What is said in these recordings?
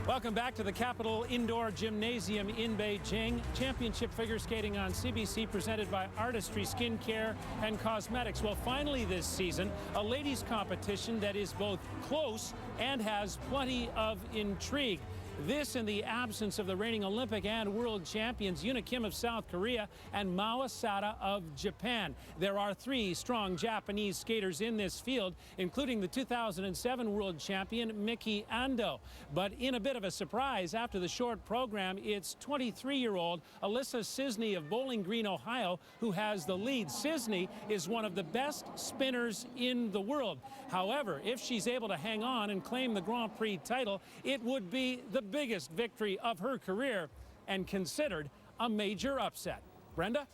Welcome back to the Capitol Indoor Gymnasium in Beijing. Championship figure skating on CBC presented by Artistry Skincare and Cosmetics. Well, finally this season, a ladies competition that is both close and has plenty of intrigue. This in the absence of the reigning Olympic and world champions Yuna Kim of South Korea and Mao Asada of Japan. There are three strong Japanese skaters in this field, including the 2007 world champion Miki Ando. But in a bit of a surprise, after the short program, it's 23-year-old Alyssa Cisney of Bowling Green, Ohio, who has the lead. Cisney is one of the best spinners in the world. However, if she's able to hang on and claim the Grand Prix title, it would be the biggest victory of her career and considered a major upset. Brenda?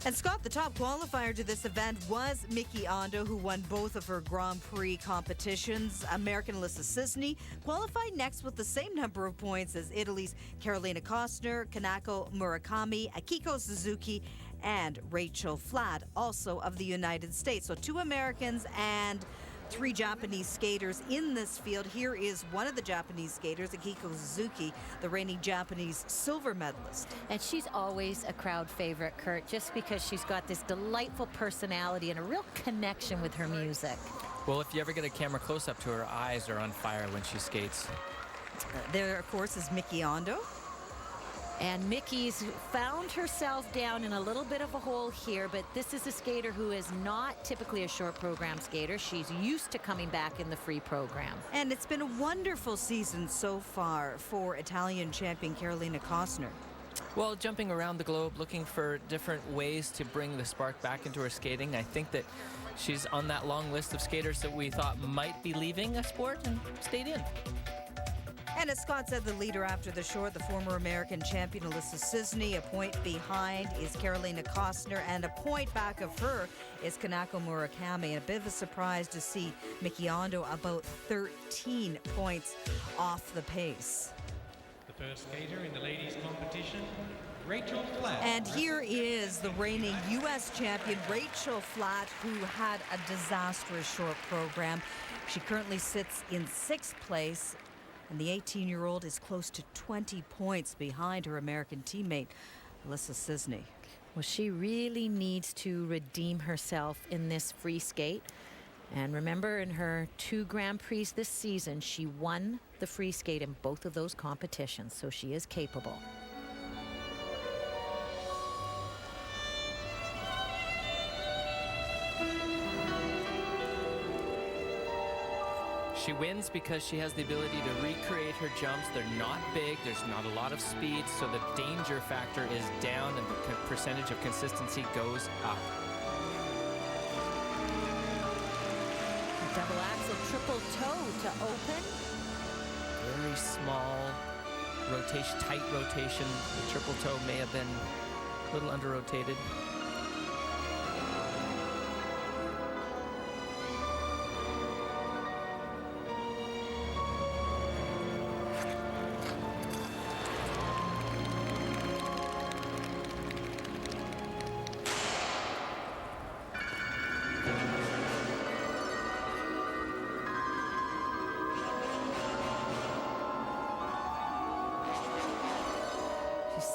And Scott, the top qualifier to this event was Miki Ando, who won both of her Grand Prix competitions. American Alyssa Cisney qualified next with the same number of points as Italy's Carolina Kostner, Kanako Murakami, Akiko Suzuki, and Rachel Flatt, also of the United States. So two Americans and three Japanese skaters in this field. Here is one of the Japanese skaters, Akiko Suzuki, the reigning Japanese silver medalist. And she's always a crowd favorite, Kurt, just because she's got this delightful personality and a real connection with her music. Well, if you ever get a camera close up to her, eyes are on fire when she skates. There, of course, is Miki Ando. And Miki's found herself down in a little bit of a hole here, but this is a skater who is not typically a short program skater. She's used to coming back in the free program. And it's been a wonderful season so far for Italian champion Carolina Kostner. Well, jumping around the globe, looking for different ways to bring the spark back into her skating. I think that she's on that long list of skaters that we thought might be leaving a sport and stayed in. And as Scott said, the leader after the short, the former American champion Alyssa Cisney. A point behind is Carolina Kostner, and a point back of her is Kanako Murakami. And a bit of a surprise to see Miki Ando about 13 points off the pace. The first skater in the ladies' competition, Rachel Flatt. And here is the reigning U.S. champion, Rachel Flatt, who had a disastrous short program. She currently sits in 6th place. And the 18-year-old is close to 20 points behind her American teammate, Alyssa Cisney. Well, she really needs to redeem herself in this free skate. And remember, in her 2 Grand Prix this season, she won the free skate in both of those competitions, so she is capable. She wins because she has the ability to recreate her jumps. They're not big, there's not a lot of speed, so the danger factor is down and the percentage of consistency goes up. Double axel, triple toe to open. Very small rotation, tight rotation. The triple toe may have been a little under-rotated.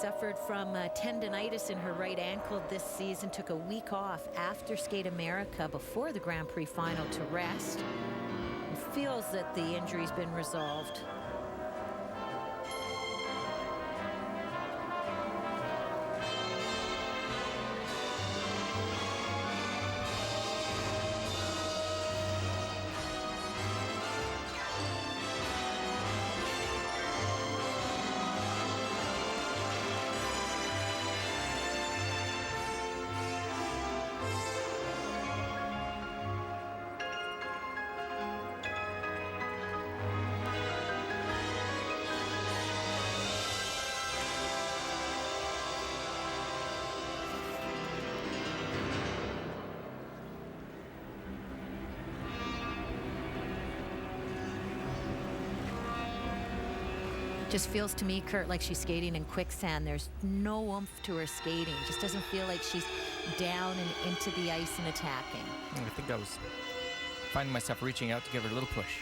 Suffered from tendonitis in her right ankle this season, took a week off after Skate America before the Grand Prix final to rest, and feels that the injury's been resolved. Just feels to me, Kurt, like she's skating in quicksand. There's no oomph to her skating. Just doesn't feel like she's down and into the ice and attacking. I think I was finding myself reaching out to give her a little push.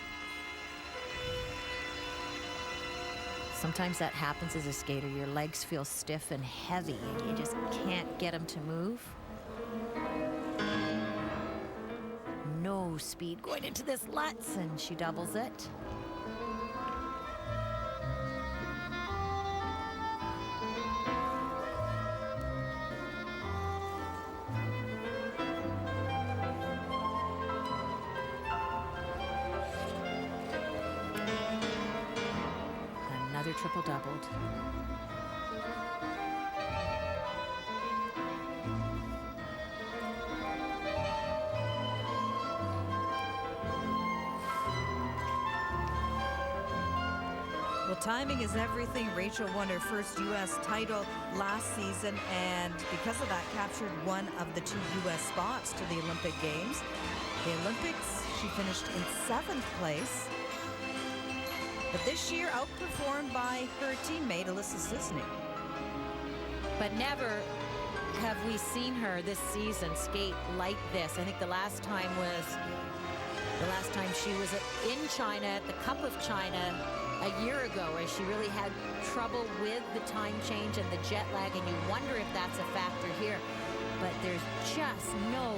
Sometimes that happens as a skater. Your legs feel stiff and heavy, and you just can't get them to move. No speed going into this Lutz, and she doubles it. Another triple doubled. Well, timing is everything. Rachel won her first U.S. title last season, and because of that, captured one of the 2 U.S. spots to the Olympic Games. The Olympics, she finished in 7th place. But this year, outperformed by her teammate, Alyssa Sisney. But never have we seen her this season skate like this. I think the last time she was in China at the Cup of China a year ago, where she really had trouble with the time change and the jet lag, and you wonder if that's a factor here. But there's just no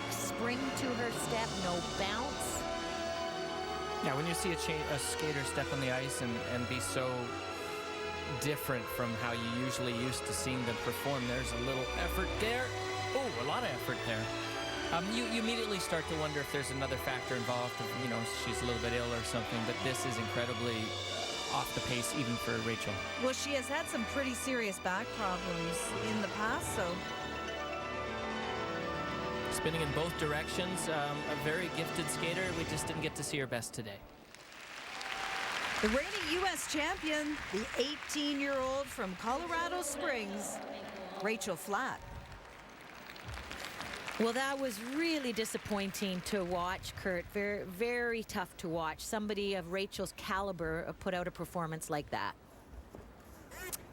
spring to her step, no bounce. Yeah, when you see a skater step on the ice and be so different from how you usually used to seeing them perform, there's a little effort there. Oh, a lot of effort there. You immediately start to wonder if there's another factor involved. You know, she's a little bit ill or something, but this is incredibly off the pace even for Rachel. Well, she has had some pretty serious back problems in the past, so... Spinning in both directions, a very gifted skater. We just didn't get to see her best today. The reigning U.S. champion, the 18-year-old from Colorado Springs, Rachel Flatt. Well, that was really disappointing to watch, Kurt. Very, very tough to watch. Somebody of Rachel's caliber put out a performance like that.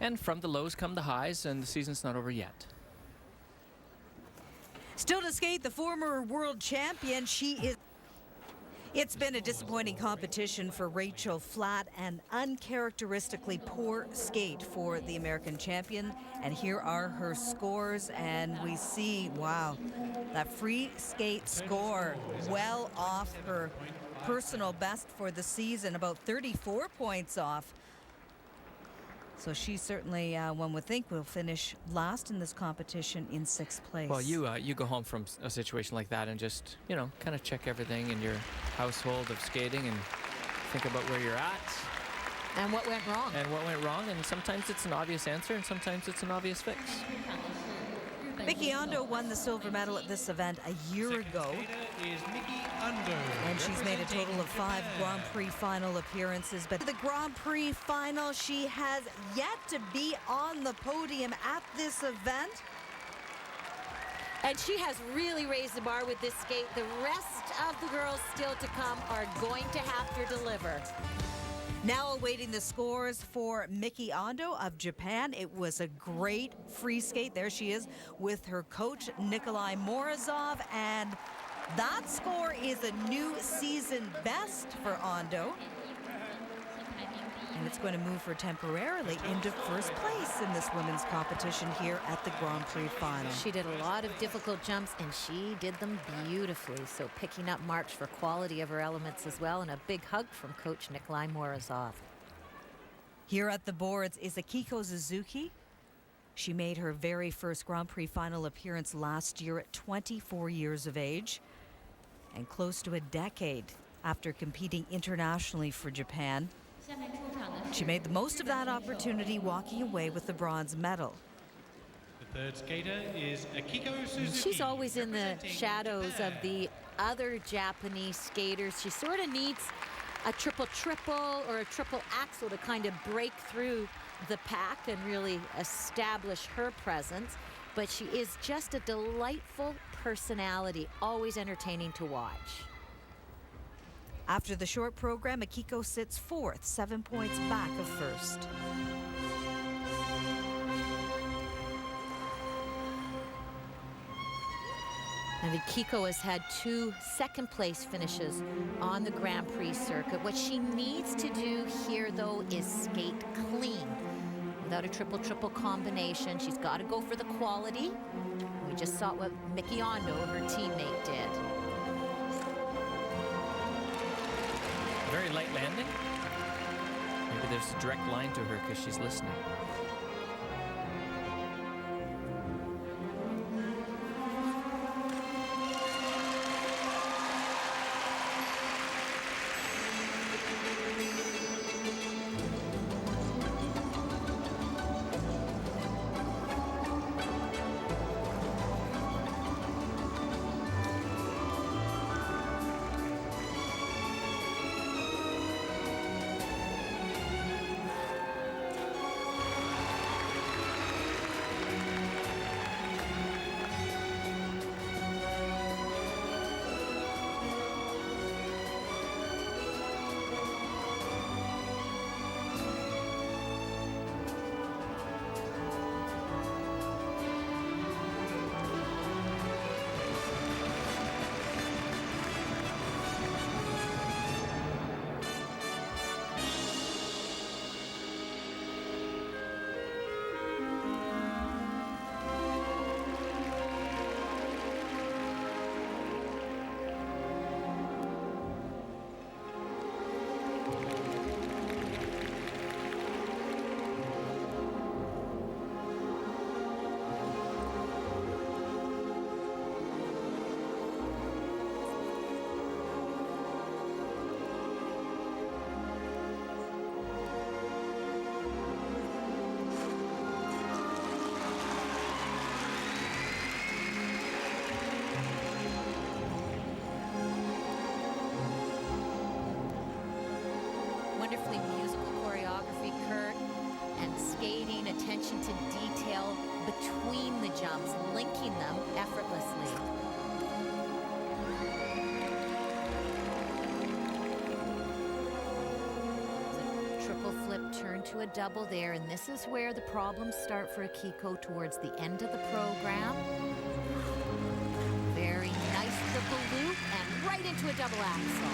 And from the lows come the highs, and the season's not over yet. Still to skate, the former world champion, It's been a disappointing competition for Rachel Flatt, an uncharacteristically poor skate for the American champion. And here are her scores, and we see, wow, that free skate score well off her personal best for the season, about 34 points off. So she certainly, one would think, will finish last in this competition in 6th place. Well, you go home from a situation like that and just, you know, kind of check everything in your household of skating and think about where you're at. And what went wrong. And sometimes it's an obvious answer and sometimes it's an obvious fix. Mickey Ondo won the silver medal at this event a year ago. Is Mickey Ondo. And she's made a total of 5 Grand Prix final appearances. But the Grand Prix final, she has yet to be on the podium at this event. And she has really raised the bar with this skate. The rest of the girls still to come are going to have to deliver. Now awaiting the scores for Mickey Ondo of Japan. It was a great free skate. There she is with her coach, Nikolai Morozov. And that score is a new season best for Ondo. And it's going to move her temporarily into first place in this women's competition here at the Grand Prix final. She did a lot of difficult jumps, and she did them beautifully. So picking up marks for quality of her elements as well, and a big hug from coach Nikolai Morozov. Here at the boards is Akiko Suzuki. She made her very first Grand Prix final appearance last year at 24 years of age, and close to a decade after competing internationally for Japan. She made the most of that opportunity, walking away with the bronze medal. The third skater is Akiko Suzuki. She's always in the shadows of the other Japanese skaters. She sort of needs a triple or a triple axel to kind of break through the pack and really establish her presence. But she is just a delightful personality, always entertaining to watch. After the short program, Akiko sits 4th, 7 points back of first. And And Kiko has had 2 second-place finishes on the Grand Prix circuit. What she needs to do here, though, is skate clean. Without a triple-triple combination, she's got to go for the quality. We just saw what Mickey Ondo, her teammate, did. Very light landing. Maybe there's a direct line to her because she's listening. Wonderfully musical choreography, Kurt, and skating, attention to detail between the jumps, linking them effortlessly. The triple flip turned to a double there, and this is where the problems start for Akiko towards the end of the program. Very nice triple loop and right into a double axel.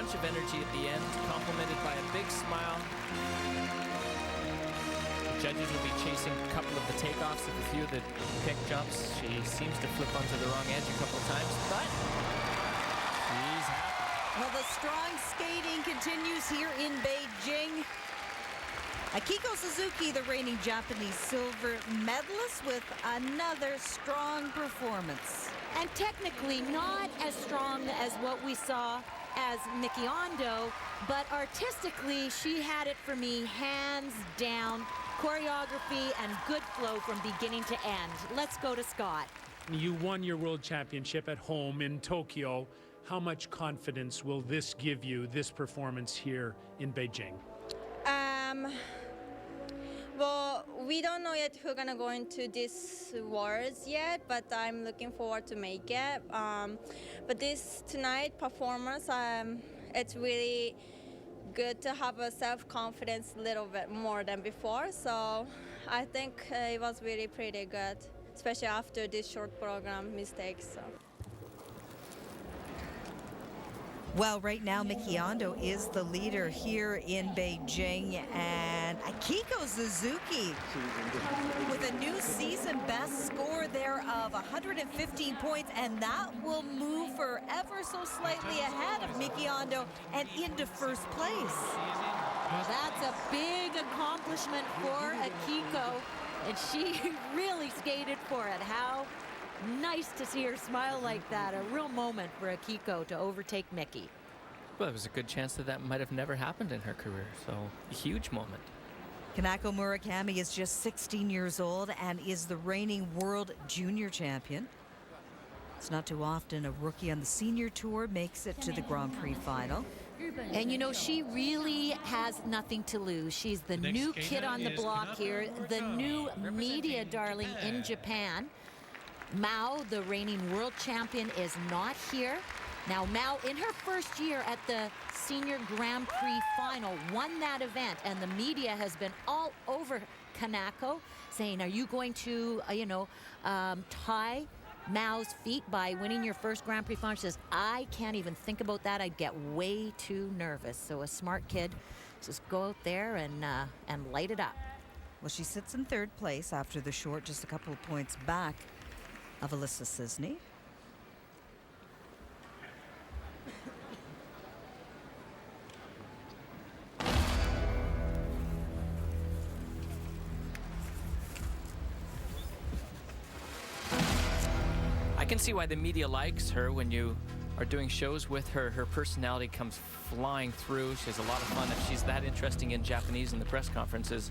Of energy at the end, complemented by a big smile. The judges will be chasing a couple of the takeoffs of a few of the pick jumps. She seems to flip onto the wrong edge a couple of times, but she's happy. Well, the strong skating continues here in Beijing. Akiko Suzuki, the reigning Japanese silver medalist, with another strong performance. And technically not as strong as what we saw as Mickey Ondo, but artistically she had it for me hands down. Choreography and good flow from beginning to end. Let's go to Scott. You won your world championship at home in Tokyo. How much confidence will this give you, this performance here in Beijing? Well, we don't know yet who's gonna go into these wars yet, but I'm looking forward to make it. But this tonight performance, it's really good to have a self-confidence a little bit more than before. So I think it was really pretty good, especially after this short program mistakes. So. Well, right now, Miki Ando is the leader here in Beijing, and Akiko Suzuki with a new season best score there of 115 points, and that will move her ever so slightly ahead of Miki Ando and into first place. Well, that's a big accomplishment for Akiko, and she really skated for it. How nice to see her smile like that. A real moment for Akiko to overtake Miki. Well, there was a good chance that that might have never happened in her career, so a huge moment. Kanako Murakami is just 16 years old and is the reigning world junior champion. It's not too often a rookie on the senior tour makes it to the Grand Prix final. And you know, she really has nothing to lose. She's the new kid on the block here, the new media darling in Japan. Mao, the reigning world champion, is not here. Now, Mao, in her first year at the Senior Grand Prix final, won that event, and the media has been all over Kanako, saying, are you going to, tie Mao's feet by winning your first Grand Prix final? She says, I can't even think about that. I'd get way too nervous. So a smart kid, just go out there and light it up. Well, she sits in third place after the short, just a couple of points back of Alyssa Sisney. I can see why the media likes her. When you are doing shows with her, her personality comes flying through. She has a lot of fun. If she's that interesting in Japanese in the press conferences,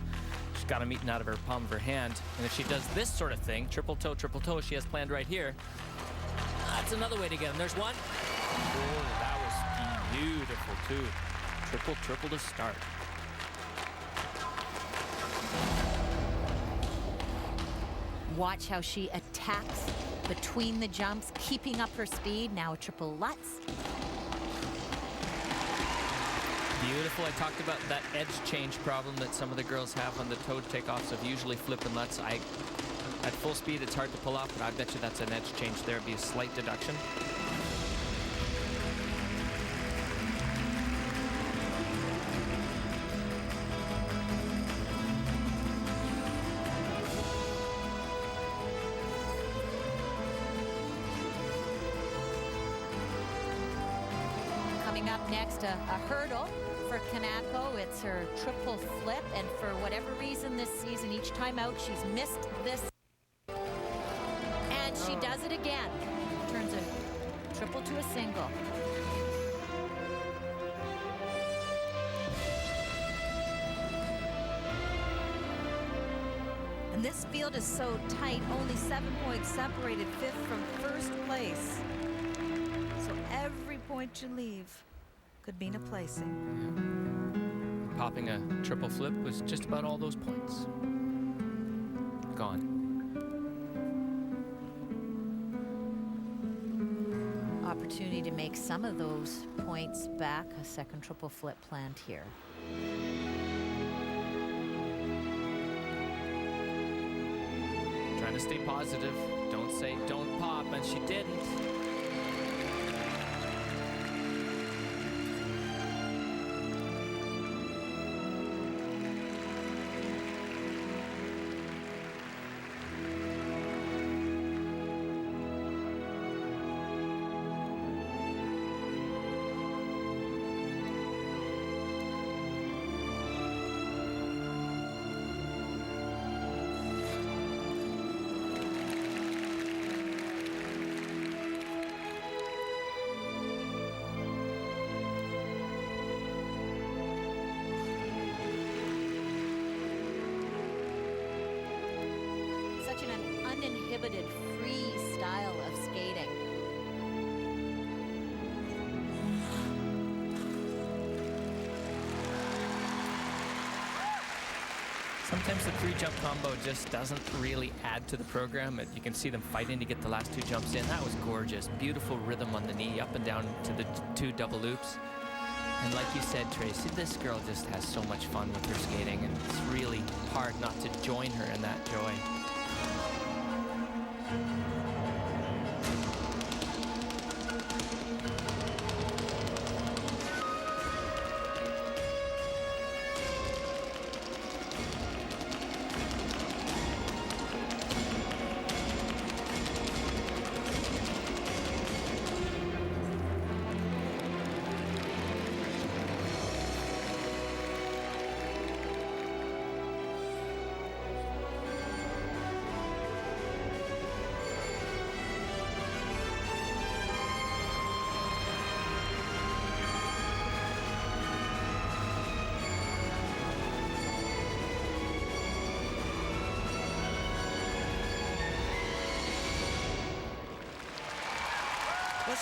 she's got them eaten out of her palm of her hand. And if she does this sort of thing, triple toe she has planned right here, that's another way to get them. There's one. Oh, that was beautiful too. Triple to start. Watch how she attacks between the jumps, keeping up her speed. Now a triple Lutz. Beautiful. I talked about that edge change problem that some of the girls have on the toe takeoffs of usually flip and Lutz. At full speed, it's hard to pull off, but I bet you that's an edge change there. It'd be a slight deduction. Coming up next, a hurdle for Kanako. It's her triple flip, and for whatever reason this season, each time out, she's missed this. And she does it again. Turns a triple to a single. And this field is so tight, only 7 points separated fifth from first place. So every point you leave could mean a placing. Popping a triple flip was just about all those points. Gone. Opportunity to make some of those points back. A second triple flip planned here. Trying to stay positive. Don't say don't pop, and she didn't. Such an uninhibited, free style of skating. Sometimes the three-jump combo just doesn't really add to the program. You can see them fighting to get the last two jumps in. That was gorgeous. Beautiful rhythm on the knee, up and down to the two double loops. And like you said, Tracy, this girl just has so much fun with her skating, and it's really hard not to join her in that joy.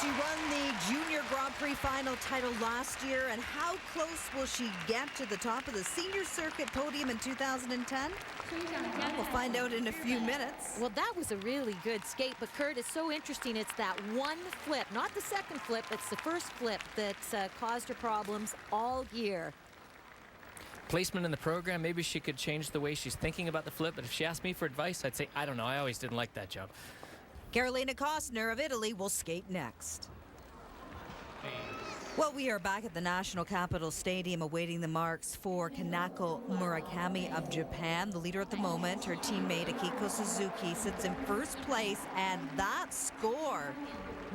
she won the Junior Grand Prix final title last year, and how close will she get to the top of the senior circuit podium in 2010? We'll find out in a few minutes. Well, that was a really good skate, but Kurt, it's so interesting. It's that one flip, not the second flip, it's the first flip that's caused her problems all year. Placement in the program, maybe she could change the way she's thinking about the flip, but if she asked me for advice, I'd say, I don't know, I always didn't like that jump. Carolina Costner of Italy will skate next. Well, we are back at the National Capital Stadium awaiting the marks for Kanako Murakami of Japan. The leader at the moment, her teammate Akiko Suzuki, sits in first place, and that score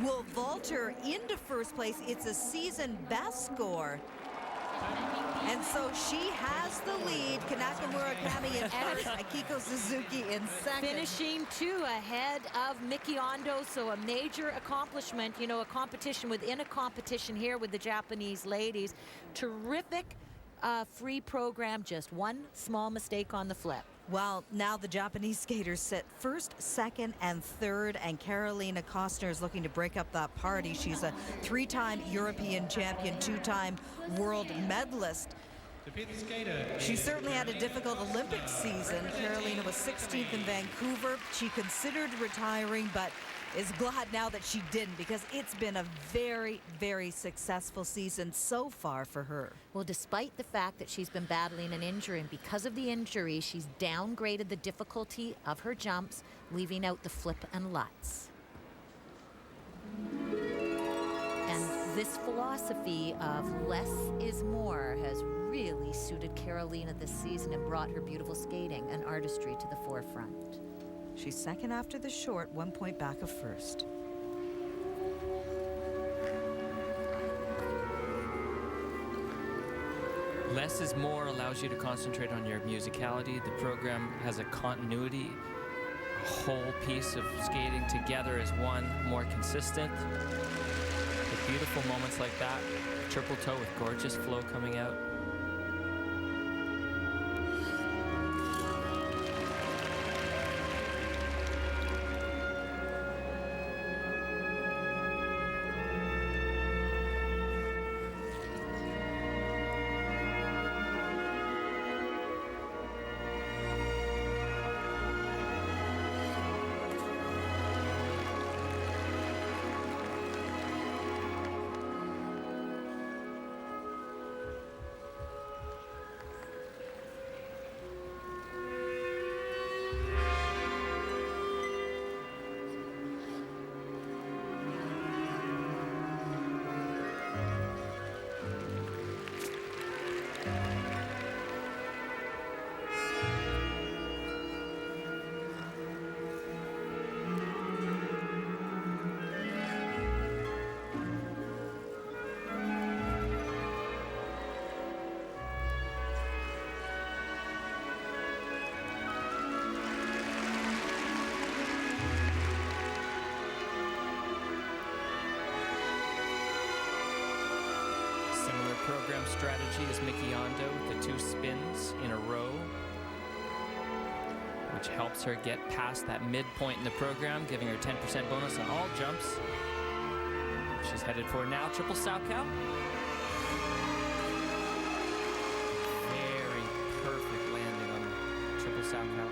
will vault her into first place. It's a season best score. And so she has the lead. Kanako Murakami in first, Akiko Suzuki in second. Finishing 2 ahead of Miki Ando, so a major accomplishment, you know, a competition within a competition here with the Japanese ladies. Terrific free program, just one small mistake on the flip. Well, now the Japanese skaters sit first, second, and third, and Carolina Costner is looking to break up that party. She's a 3-time European champion, 2-time world medalist. She certainly had a difficult Olympic season. Carolina was 16th in Vancouver. She considered retiring, but is glad now that she didn't, because it's been a very, very successful season so far for her. Well, despite the fact that she's been battling an injury, and because of the injury, she's downgraded the difficulty of her jumps, leaving out the flip and lutz. And this philosophy of less is more has really suited Carolina this season and brought her beautiful skating and artistry to the forefront. She's second after the short, 1 point back of first. Less is more allows you to concentrate on your musicality. The program has a continuity, a whole piece of skating together as one, more consistent. With beautiful moments like that, triple toe with gorgeous flow coming out. Program strategy is Miki Ando with the 2 spins in a row, which helps her get past that midpoint in the program, giving her 10% bonus on all jumps. She's headed for now triple Salchow. Very perfect landing on triple Salchow.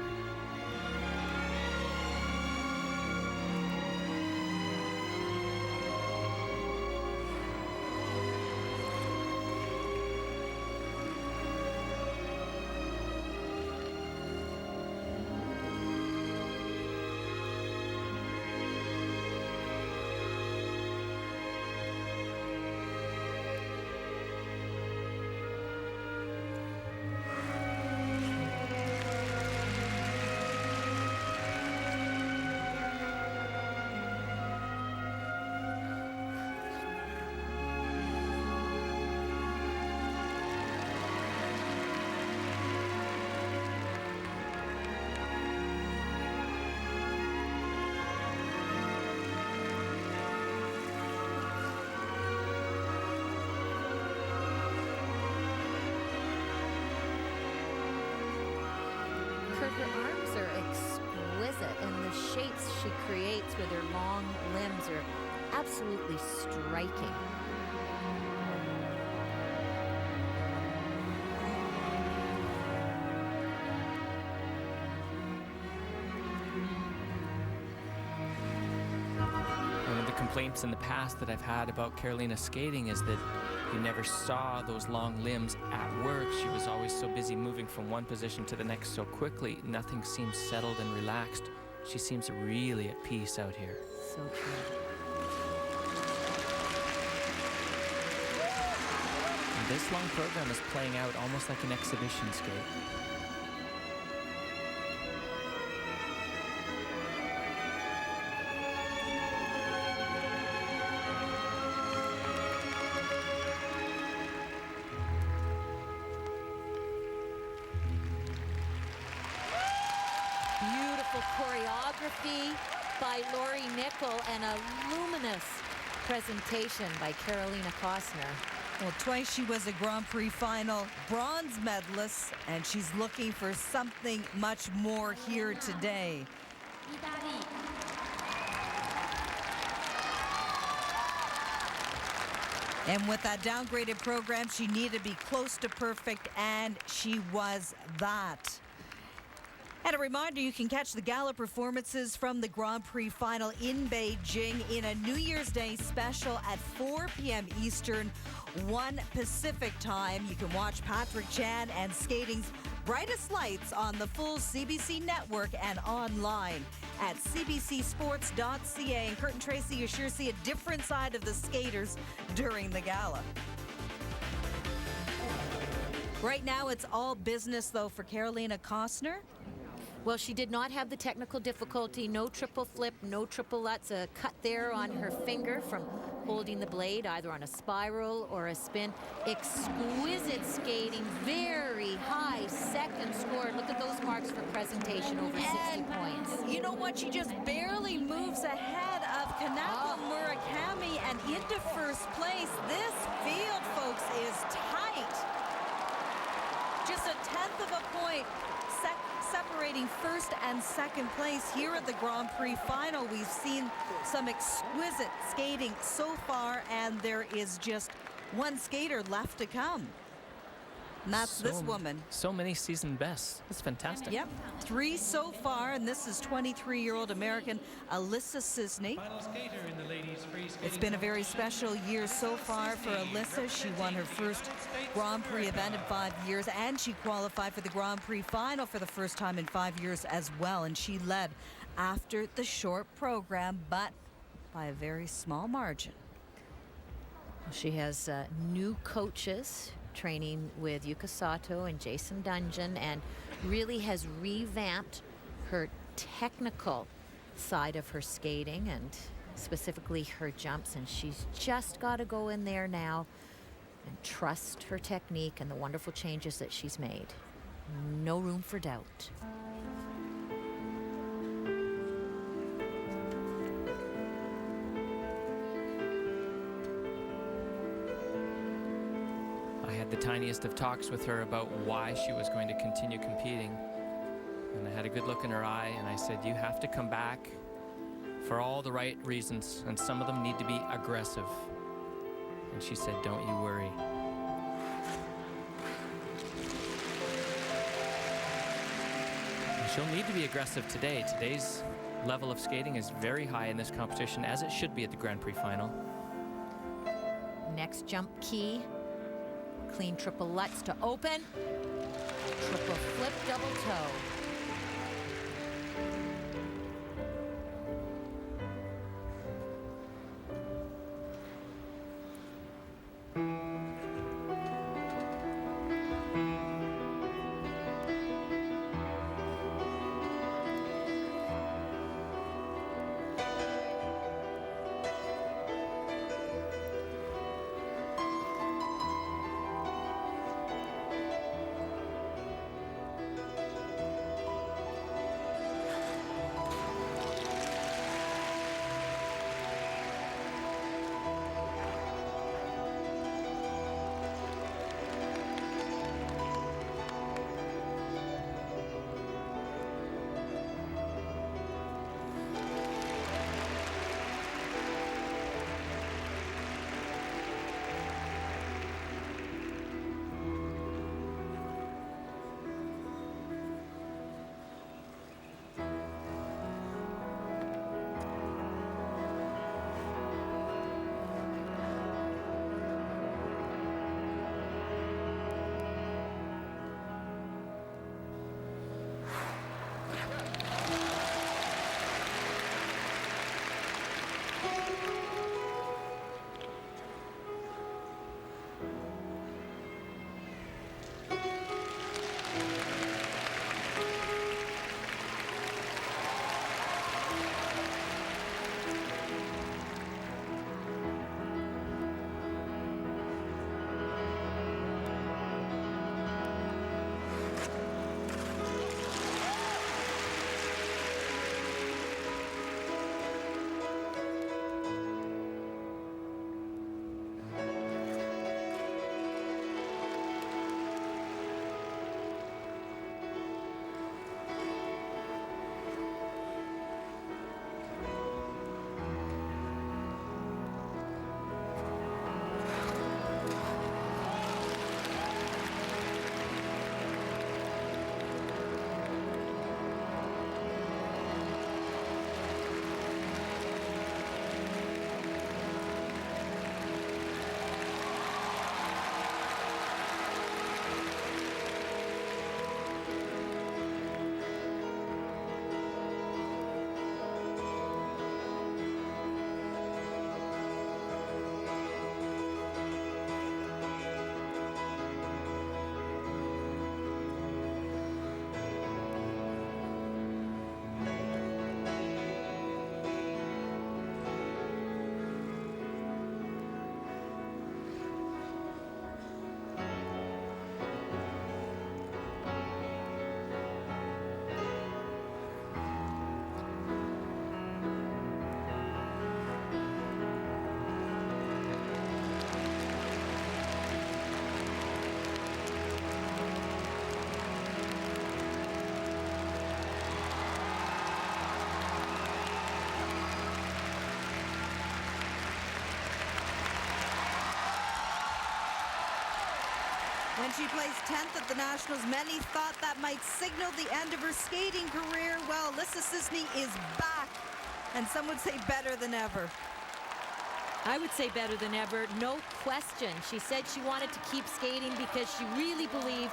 Her arms are exquisite, and the shapes she creates with her long limbs are absolutely striking. One of the complaints in the past that I've had about Carolina's skating is that you never saw those long limbs at work. She was always so busy moving from one position to the next so quickly. Nothing seems settled and relaxed. She seems really at peace out here. So true. And this long program is playing out almost like an exhibition skate. Beautiful choreography by Lori Nickel and a luminous presentation by Carolina Kostner. Well, twice she was a Grand Prix final bronze medalist, and she's looking for something much more here today. And with that downgraded program, she needed to be close to perfect, and she was that. And a reminder, you can catch the gala performances from the Grand Prix final in Beijing in a New Year's Day special at 4 p.m. Eastern, 1 Pacific time. You can watch Patrick Chan and skating's brightest lights on the full CBC network and online at cbcsports.ca. And Kurt and Tracy, you sure see a different side of the skaters during the gala. Right now, it's all business, though, for Carolina Kostner. Well, she did not have the technical difficulty. No triple flip, no triple lutz. A cut there on her finger from holding the blade, either on a spiral or a spin. Exquisite skating, very high second score. Look at those marks for presentation, over 60 points. You know what? She just barely moves ahead of Kanako Murakami and into first place. This field, folks, is tight. Just a tenth of a point separating first and second place here at the Grand Prix final. We've seen some exquisite skating so far, and there is just one skater left to come. And that's this woman. So many season bests. That's fantastic. Yep, 3 so far, and this is 23-year-old American Alyssa Cisney. Final skater in the ladies' free skating It's been a very special year so far for Alyssa. She won her first Grand Prix event in 5 years, and she qualified for the Grand Prix final for the first time in 5 years as well. And she led after the short program, but by a very small margin. She has new coaches training with Yuka Sato and Jason Dungeon, and really has revamped her technical side of her skating and specifically her jumps. And she's just got to go in there now and trust her technique and the wonderful changes that she's made. No room for doubt. I had the tiniest of talks with her about why she was going to continue competing. And I had a good look in her eye, and I said, you have to come back for all the right reasons, and some of them need to be aggressive. And she said, don't you worry. And she'll need to be aggressive today. Today's level of skating is very high in this competition, as it should be at the Grand Prix final. Next jump key. Clean triple lutz to open. Triple flip, double toe. When she placed 10th at the Nationals, many thought that might signal the end of her skating career. Well, Alyssa Sisney is back, and some would say better than ever. I would say better than ever, no question. She said she wanted to keep skating because she really believed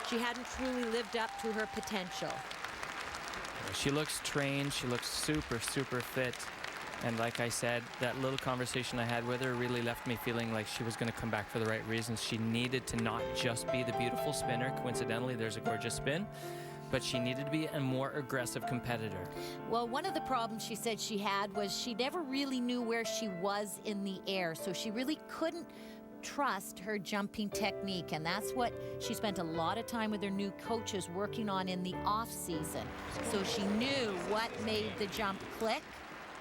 she hadn't truly lived up to her potential. She looks trained. She looks super, super fit. And like I said, that little conversation I had with her really left me feeling like she was going to come back for the right reasons. She needed to not just be the beautiful spinner. Coincidentally, there's a gorgeous spin. But she needed to be a more aggressive competitor. Well, one of the problems she said she had was she never really knew where she was in the air. So she really couldn't trust her jumping technique. And that's what she spent a lot of time with her new coaches working on in the off season. So she knew what made the jump click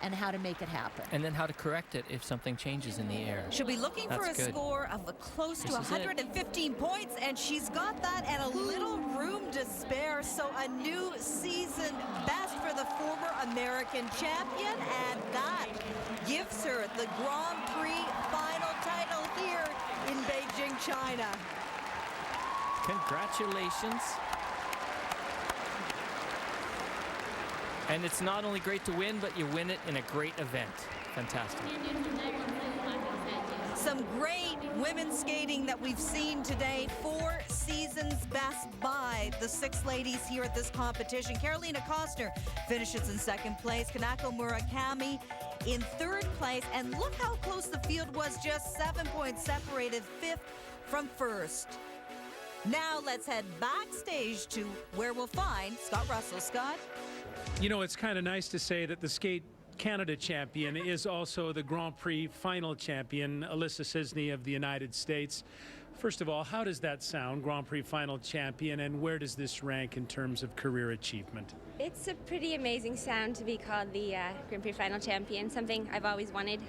and how to make it happen. And then how to correct it if something changes in the air. She'll be looking for a score of close to 115 points, and she's got that and a little room to spare. So a new season best for the former American champion, and that gives her the Grand Prix final title here in Beijing, China. Congratulations. And it's not only great to win, but you win it in a great event. Fantastic. Some great women's skating that we've seen today. 4 seasons best by the 6 ladies here at this competition. Carolina Costner finishes in 2nd place. Kanako Murakami in 3rd place. And look how close the field was, just 7 points separated, 5th from 1st. Now let's head backstage to where we'll find Scott Russell. Scott? You know, it's kind of nice to say that the Skate Canada champion is also the Grand Prix final champion, Alyssa Sisney of the United States. First of all, how does that sound, Grand Prix final champion, and where does this rank in terms of career achievement? It's a pretty amazing sound to be called the Grand Prix final champion, something I've always wanted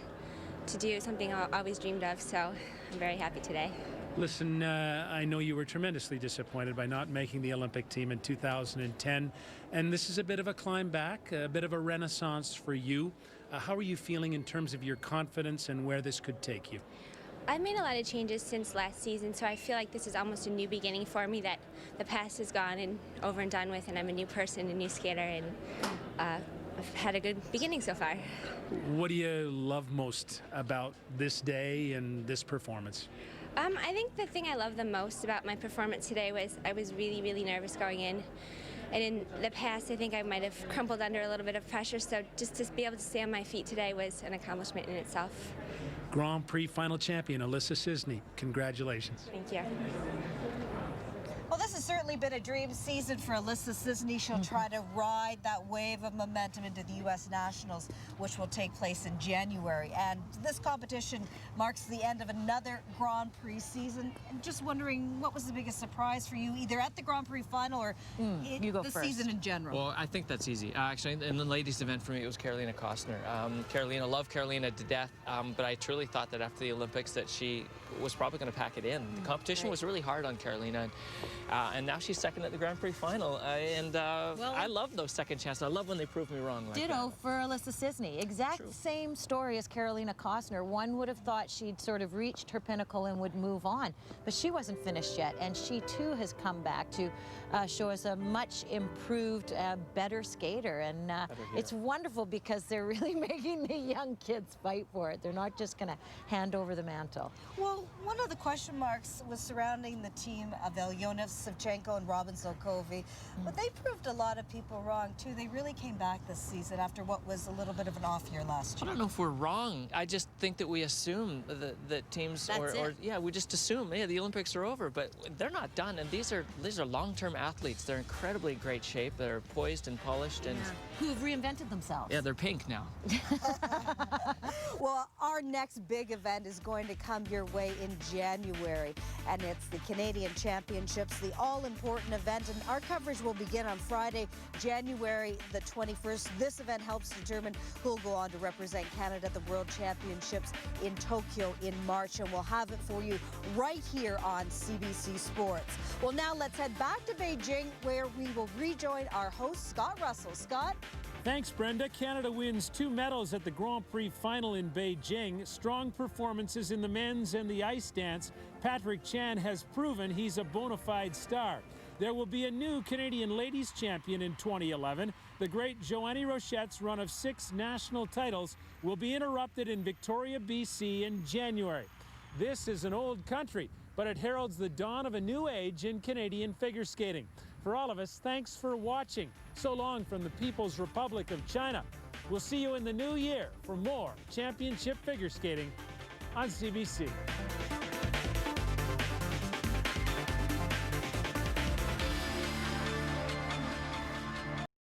to do, something I always dreamed of, so I'm very happy today. Listen, I know you were tremendously disappointed by not making the Olympic team in 2010, and this is a bit of a climb back, a bit of a renaissance for you. How are you feeling in terms of your confidence and where this could take you? I've made a lot of changes since last season, so I feel like this is almost a new beginning for me, that the past is gone and over and done with, and I'm a new person, a new skater, and I've had a good beginning so far. What do you love most about this day and this performance? I think the thing I love the most about my performance today was I was really, really nervous going in. And in the past, I think I might have crumpled under a little bit of pressure, so just to be able to stay on my feet today was an accomplishment in itself. Grand Prix final champion, Alyssa Sisney. Congratulations. Thank you. Well, this has certainly been a dream season for Alyssa Sisney. She'll try to ride that wave of momentum into the U.S. Nationals, which will take place in January. And this competition marks the end of another Grand Prix season. And just wondering, what was the biggest surprise for you, either at the Grand Prix final or the season in general? Well, I think that's easy. Actually, in the ladies' event for me, it was Carolina Costner. Love Carolina to death, but I truly thought that after the Olympics that she was probably going to pack it in. The competition was really hard on Carolina. And now she's 2nd at the Grand Prix final. I love those second chances. I love when they prove me wrong. Ditto for Alyssa Sisney. Exact same story as Carolina Costner. One would have thought she'd sort of reached her pinnacle and would move on. But she wasn't finished yet. And she, too, has come back to show us a much improved, better skater. And it's wonderful because they're really making the young kids fight for it. They're not just going to hand over the mantle. Well, one of the question marks was surrounding the team of Alyona Savchenko and Robin Zolkovi, but they proved a lot of people wrong too. They really came back this season after what was a little bit of an off year last year. I don't know if we're wrong. I just think that we assume that teams, we just assume, the Olympics are over, but they're not done. And these are long-term athletes. They're incredibly great shape. They're poised and polished, and who have reinvented themselves. Yeah, they're pink now. Well, our next big event is going to come your way in January, and it's the Canadian Championships, the all-important event, and our coverage will begin on Friday, January the 21st. This event helps determine who will go on to represent Canada at the World Championships in Tokyo in March, and we'll have it for you right here on CBC Sports. Well, now let's head back to Beijing, where we will rejoin our host, Scott Russell. Scott? Thanks, Brenda. Canada wins 2 medals at the Grand Prix final in Beijing. Strong performances in the men's and the ice dance. Patrick Chan has proven he's a bona fide star. There will be a new Canadian ladies champion in 2011. The great Joanie Rochette's run of 6 national titles will be interrupted in Victoria, BC in January. This is an old country, but it heralds the dawn of a new age in Canadian figure skating. For all of us, thanks for watching. So long from the People's Republic of China. We'll see you in the new year for more championship figure skating on CBC.